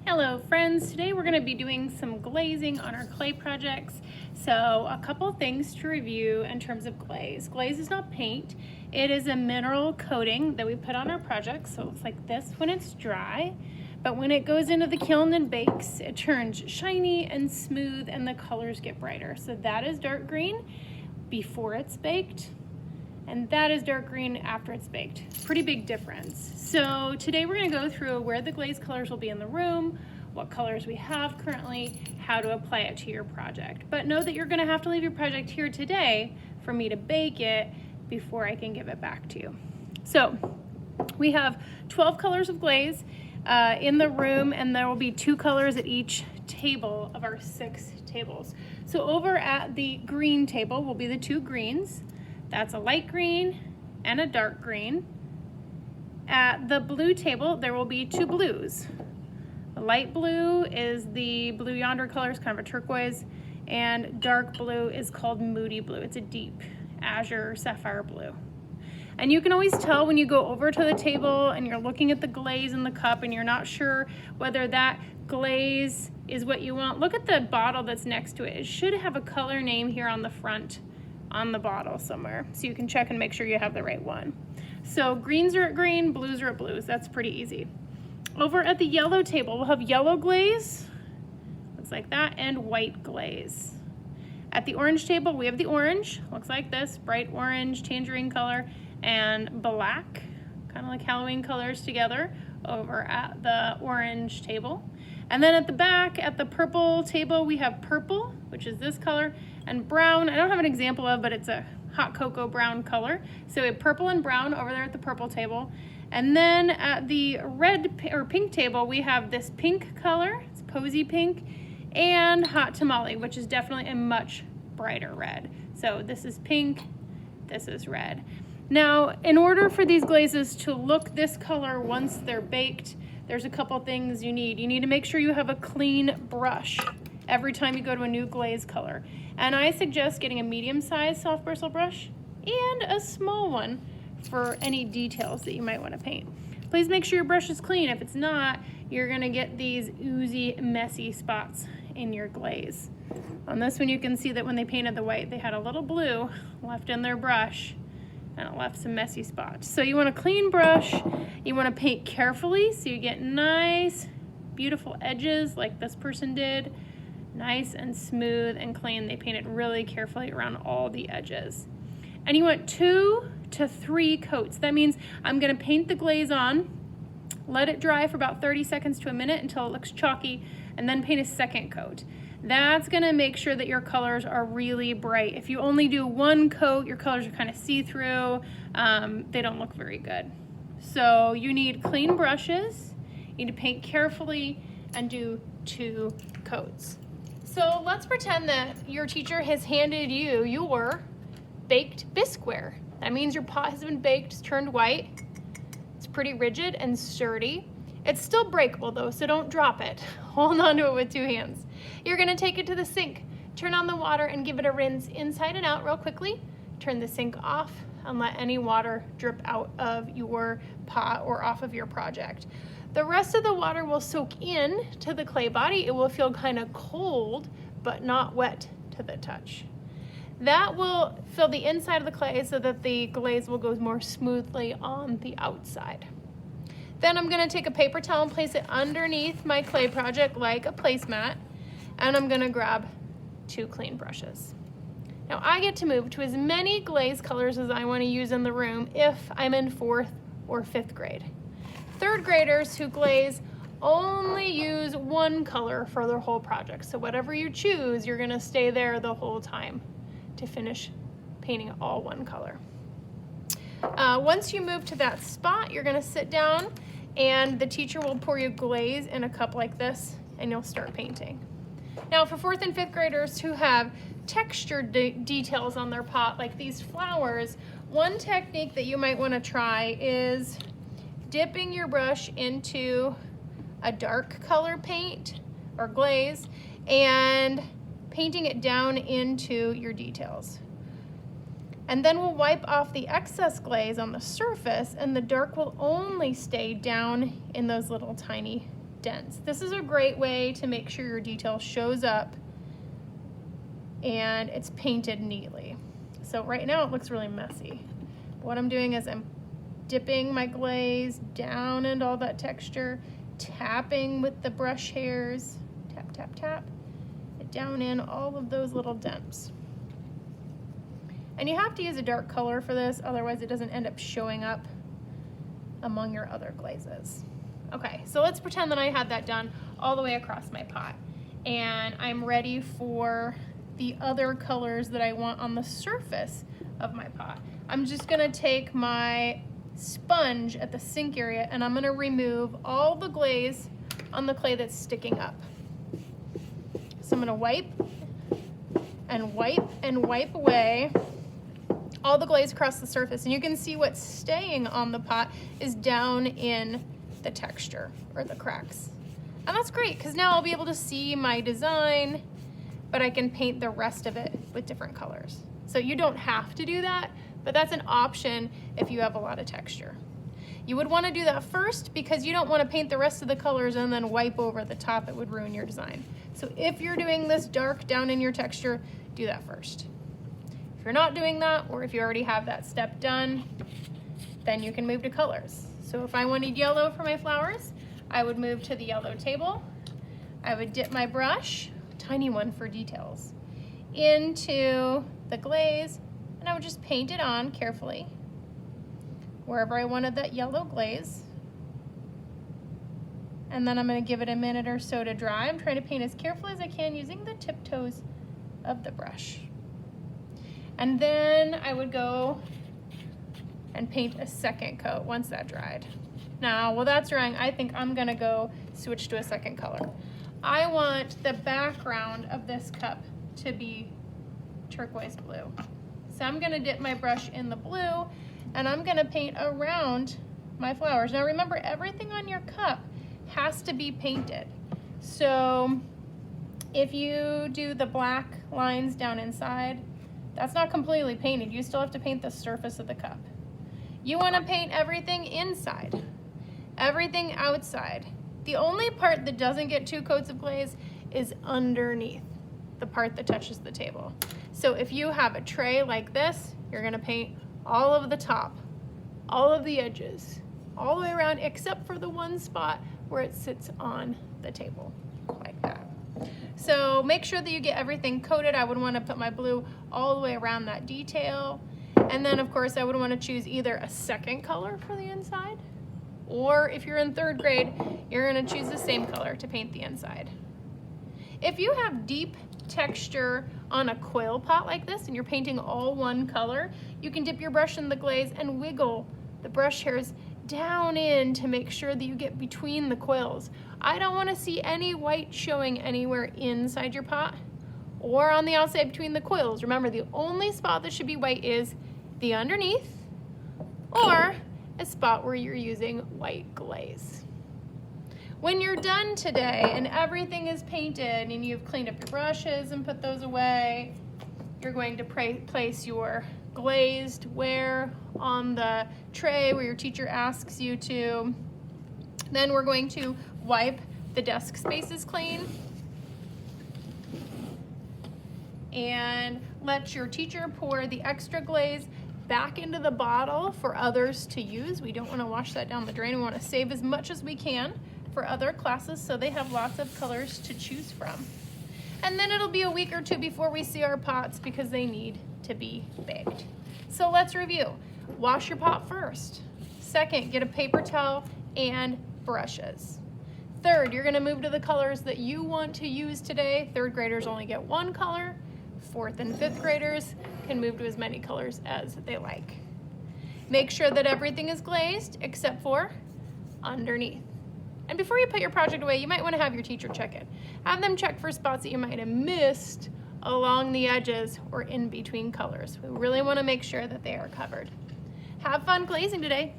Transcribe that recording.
Hello friends, today we're going to be doing some glazing on our clay projects. So a couple things to review in terms of glaze. Glaze is not paint, it is a mineral coating that we put on our projects. So it's like this when it's dry, but when it goes into the kiln and bakes, it turns shiny and smooth and the colors get brighter. So that is dark green before it's baked, and that is dark green after it's baked. Pretty big difference. So today we're going to go through where the glaze colors will be in the room, what colors we have currently, how to apply it to your project. But know that you're going to have to leave your project here today for me to bake it before I can give it back to you. So we have 12 colors of glaze in the room, and there will be 2 colors at each table of our 6 tables. So over at the green table will be the 2 greens. That's a light green and a dark green. At the blue table, there will be 2 blues. The light blue is the blue yonder color, is kind of a turquoise, and dark blue is called moody blue. It's a deep azure sapphire blue. And you can always tell when you go over to the table and you're looking at the glaze in the cup and you're not sure whether that glaze is what you want. Look at the bottle that's next to it. It should have a color name here on the front on the bottle somewhere, so you can check and make sure you have the right one. So greens are at green, blues are at blues. That's pretty easy. Over at the yellow table, we'll have yellow glaze, looks like that, and white glaze. At the orange table, we have the orange, looks like this, bright orange, tangerine color, and black, kind of like Halloween colors together over at the orange table. And then at the back, at the purple table, we have purple, which is this color, and brown. I don't have an example of, but it's a hot cocoa brown color. So we have purple and brown over there at the purple table. And then at the red or pink table, we have this pink color, it's posy pink, and hot tamale, which is definitely a much brighter red. So this is pink, this is red. Now, in order for these glazes to look this color once they're baked, there's a couple things you need. You need to make sure you have a clean brush every time you go to a new glaze color. And I suggest getting a medium-sized soft bristle brush and a small one for any details that you might want to paint. Please make sure your brush is clean. If it's not, you're gonna get these oozy, messy spots in your glaze. On this one, you can see that when they painted the white, they had a little blue left in their brush, and it left some messy spots. So you want a clean brush, you want to paint carefully so you get nice, beautiful edges like this person did, nice and smooth and clean. They painted really carefully around all the edges. And you want 2 to 3 coats. That means I'm going to paint the glaze on, let it dry for about 30 seconds to a minute until it looks chalky, and then paint a second coat. That's gonna make sure that your colors are really bright. If you only do 1 coat, your colors are kind of see-through. They don't look very good. So you need clean brushes, you need to paint carefully, and do 2 coats. So let's pretend that your teacher has handed you your baked bisqueware. That means your pot has been baked, it's turned white. It's pretty rigid and sturdy. It's still breakable though, so don't drop it. Hold on to it with 2 hands. You're gonna take it to the sink, turn on the water and give it a rinse inside and out real quickly. Turn the sink off and let any water drip out of your pot or off of your project. The rest of the water will soak in to the clay body. It will feel kind of cold, but not wet to the touch. That will fill the inside of the clay so that the glaze will go more smoothly on the outside. Then I'm gonna take a paper towel and place it underneath my clay project like a placemat, and I'm gonna grab 2 clean brushes. Now I get to move to as many glaze colors as I wanna use in the room if I'm in 4th or 5th grade. 3rd graders who glaze only use 1 color for their whole project. So whatever you choose, you're gonna stay there the whole time to finish painting all 1 color. Once you move to that spot, you're gonna sit down and the teacher will pour you glaze in a cup like this and you'll start painting. Now for 4th and 5th graders who have texture details on their pot, like these flowers, one technique that you might wanna try is dipping your brush into a dark color paint or glaze and painting it down into your details. And then we'll wipe off the excess glaze on the surface, and the dark will only stay down in those little tiny dents. This is a great way to make sure your detail shows up and it's painted neatly. So right now it looks really messy. What I'm doing is I'm dipping my glaze down into all that texture, tapping with the brush hairs, tap, tap, tap, down in all of those little dents. And you have to use a dark color for this, otherwise it doesn't end up showing up among your other glazes. Okay, so let's pretend that I had that done all the way across my pot. And I'm ready for the other colors that I want on the surface of my pot. I'm just gonna take my sponge at the sink area and I'm gonna remove all the glaze on the clay that's sticking up. So I'm gonna wipe and wipe and wipe away all the glaze across the surface, and you can see what's staying on the pot is down in the texture or the cracks. And that's great because now I'll be able to see my design, but I can paint the rest of it with different colors. So you don't have to do that, but that's an option if you have a lot of texture. You would want to do that first because you don't want to paint the rest of the colors and then wipe over the top. It would ruin your design. So if you're doing this dark down in your texture, do that first. If you're not doing that, or if you already have that step done, then you can move to colors. So if I wanted yellow for my flowers, I would move to the yellow table. I would dip my brush, tiny one for details, into the glaze, and I would just paint it on carefully wherever I wanted that yellow glaze. And then I'm going to give it a minute or so to dry. I'm trying to paint as carefully as I can using the tiptoes of the brush. And then I would go and paint a second coat once that dried. Now, while that's drying, I think I'm gonna go switch to a second color. I want the background of this cup to be turquoise blue. So I'm gonna dip my brush in the blue and I'm gonna paint around my flowers. Now remember, everything on your cup has to be painted. So if you do the black lines down inside, that's not completely painted. You still have to paint the surface of the cup. You want to paint everything inside, everything outside. The only part that doesn't get 2 coats of glaze is underneath, the part that touches the table. So if you have a tray like this, you're going to paint all of the top, all of the edges, all the way around except for the one spot where it sits on the table, like that. So make sure that you get everything coated. I would want to put my blue all the way around that detail. And then of course I would want to choose either a second color for the inside, or if you're in 3rd grade, you're going to choose the same color to paint the inside. If you have deep texture on a quail pot like this and you're painting all one color, you can dip your brush in the glaze and wiggle the brush hairs down in to make sure that you get between the quills. I don't want to see any white showing anywhere inside your pot or on the outside between the quills. Remember, the only spot that should be white is the underneath or a spot where you're using white glaze. When you're done today and everything is painted and you've cleaned up your brushes and put those away, you're going to place your glazed ware on the tray where your teacher asks you to. Then we're going to wipe the desk spaces clean and let your teacher pour the extra glaze back into the bottle for others to use. We don't want to wash that down the drain. We want to save as much as we can for other classes so they have lots of colors to choose from. And then it'll be a week or 2 before we see our pots because they need to be baked. So let's review. Wash your pot first. Second, get a paper towel and brushes. Third, you're going to move to the colors that you want to use today. 3rd graders only get 1 color. 4th and 5th graders can move to as many colors as they like. Make sure that everything is glazed except for underneath. And before you put your project away, you might want to have your teacher check it. Have them check for spots that you might have missed along the edges or in between colors. We really want to make sure that they are covered. Have fun glazing today.